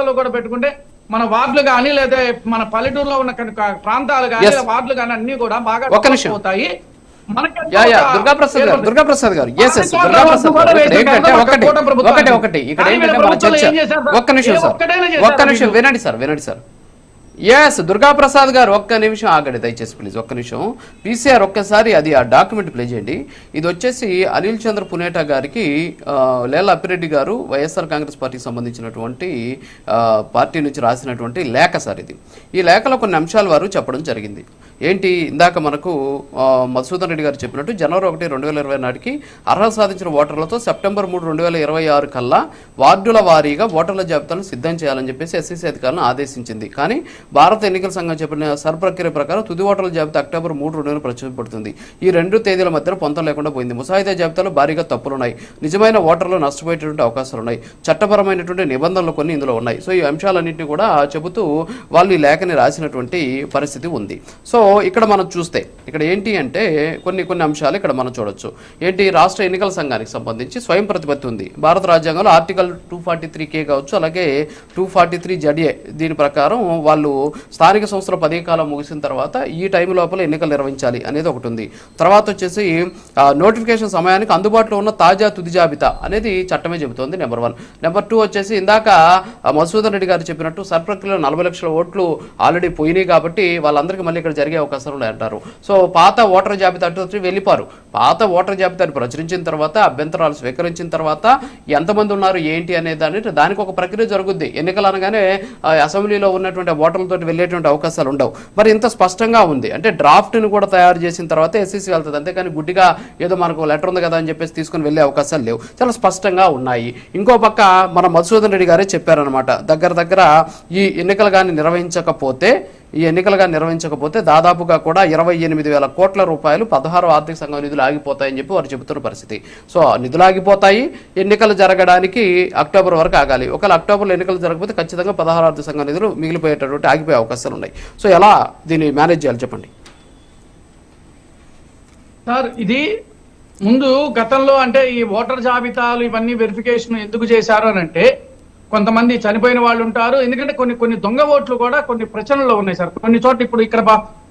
వ్యవస్థలో కూడా పెట్టుకుంటే మన వార్డులు కానీ లేదా మన పల్లెటూరులో ఉన్న ప్రాంతాలు కానీ వార్డులు కానీ అన్ని కూడా బాగా పోతాయి. దుర్గాప్రసాద్ గారు ఏంటంటే ఒకటి ఇక్కడ ఏంటంటే మన చర్చ ఒక్క నిమిషం వినండి సార్ దుర్గాప్రసాద్ గారు ఒక్క నిమిషం ఆగండి దయచేసి ప్లీజ్ ఒక్క నిమిషం. పీసీఆర్ ఒక్కసారి అది ఆ డాక్యుమెంట్ ప్లే చేయండి. ఇది వచ్చేసి అనిల్ చంద్ర పునేటా గారికి లేళ్ల అప్పిరెడ్డి గారు వైఎస్ఆర్ కాంగ్రెస్ పార్టీకి సంబంధించినటువంటి పార్టీ నుంచి రాసినటువంటి లేఖ సార్ ఇది. ఈ లేఖలో కొన్ని అంశాలు వారు చెప్పడం జరిగింది. ఏంటి ఇందాక మనకు మధుసూదన్ రెడ్డి గారు చెప్పినట్టు జనవరి 1, 2020 నాటికి అర్హత సాధించిన ఓటర్లతో సెప్టెంబర్ 3, 2026 కల్లా వార్డుల వారీగా ఓటర్ల జాబితాను సిద్ధం చేయాలని చెప్పేసి ఎస్సీసీ అధికారులను ఆదేశించింది. కానీ భారత ఎన్నికల సంఘం చెప్పిన ప్రక్రియ ప్రకారం తుది ఓటర్ల జాబితా అక్టోబర్ 3, 2020 ప్రచురించబడుతుంది. ఈ 2 తేదీల మధ్యన పొంతం లేకుండా పోయింది. ముసాయిదా జాబితాలో భారీగా తప్పులున్నాయి. నిజమైన ఓటర్లు నష్టపోయేటువంటి అవకాశాలు ఉన్నాయి. చట్టపరమైనటువంటి నిబంధనలు కొన్ని ఇందులో ఉన్నాయి. సో ఈ అంశాలన్నింటినీ కూడా చెబుతూ వాళ్ళు ఈ లేఖని రాసినటువంటి పరిస్థితి ఉంది. సో ఇక్కడ మనం చూస్తే ఇక్కడ ఏంటి అంటే కొన్ని అంశాలు ఇక్కడ మనం చూడొచ్చు. ఏంటి రాష్ట్ర ఎన్నికల సంఘానికి సంబంధించి స్వయం ప్రతిపత్తి ఉంది. భారత రాజ్యాంగంలో ఆర్టికల్ 243K కావచ్చు, అలాగే 243ZA దీని ప్రకారం వాళ్ళు స్థానిక సంస్థల పదవీ కాలం ముగిసిన తర్వాత ఈ టైం లోపల ఎన్నికలు నిర్వహించాలి అనేది ఒకటి ఉంది. తర్వాత వచ్చేసి నోటిఫికేషన్ సమయానికి అందుబాటులో ఉన్న తాజా తుది జాబితా అనేది చట్టమే చెబుతోంది నెంబర్ 1. నెంబర్ 2 వచ్చేసి ఇందాక మధుసూదన్ రెడ్డి గారు చెప్పినట్టు సర్ప్రక్రియలో 40 లక్షల ఓట్లు ఆల్రెడీ పోయినాయి కాబట్టి వాళ్ళందరికీ మళ్ళీ ఇక్కడ జరిగే అవకాశాలు ఉన్నాయి అంటారు. సో పాత ఓటర్ జాబితా వెళ్ళిపారు. పాత ఓటర్ జాబితాను ప్రచురించిన తర్వాత అభ్యంతరాలు స్వీకరించిన తర్వాత ఎంతమంది ఉన్నారు ఏంటి అనే దానికి ఒక ప్రక్రియ జరుగుద్ది. ఎన్నికలు అనగానే అసెంబ్లీలో ఉన్నటువంటి ఓటర్లతో వెళ్ళేటువంటి అవకాశాలు ఉండవు. మరి ఇంత స్పష్టంగా ఉంది అంటే డ్రాఫ్ట్ని కూడా తయారు చేసిన తర్వాత ఎస్సీసీ వెళ్తుంది. అంతేకాని గుడ్డిగా ఏదో మనకు లెటర్ ఉంది కదా అని చెప్పేసి తీసుకుని వెళ్ళే అవకాశాలు లేవు. చాలా స్పష్టంగా ఉన్నాయి. ఇంకో పక్క మన మధుసూదన్ రెడ్డి గారే చెప్పారనమాట, దగ్గర ఈ ఎన్నికలు కానీ నిర్వహించకపోతే దాదాపుగా కూడా 28,000 కోట్ల రూపాయలు 16వ ఆర్థిక సంఘం నిధులు ఆగిపోతాయని చెప్పి వారు చెబుతున్న పరిస్థితి. సో నిధులు ఆగిపోతాయి. ఎన్నికలు జరగడానికి అక్టోబర్ వరకు ఆగాలి. ఒకవేళ అక్టోబర్లో ఎన్నికలు జరగకపోతే ఖచ్చితంగా 16వ ఆర్థిక సంఘం నిధులు మిగిలిపోయేటటువంటి ఆగిపోయే అవకాశాలు ఉన్నాయి. సో ఎలా దీన్ని మేనేజ్ చేయాలి చెప్పండి సార్. ఇది ముందు గతంలో అంటే ఈ ఓటర్ జాబితాలు ఇవన్నీ వెరిఫికేషన్ ఎందుకు చేశారు అని అంటే కొంతమంది చనిపోయిన వాళ్ళు ఉంటారు. ఎందుకంటే కొన్ని దొంగ ఓట్లు కూడా కొన్ని ప్రచనలో ఉన్నాయి సార్. కొన్ని చోట్ల ఇప్పుడు ఇక్కడ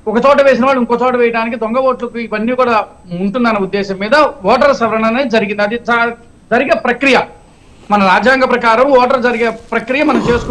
ఒక చోట వేసిన వాళ్ళు ఇంకో చోట వేయడానికి దొంగ ఓట్లకు ఇవన్నీ కూడా ఉంటుందన్న ఉద్దేశం మీద ఓటర్ సవరణ అనేది జరిగింది. అది జరిగే ప్రక్రియ మన రాజ్యాంగ ప్రకారం ఓటర్ జరిగే ప్రక్రియ మనం చేసుకుంటాం.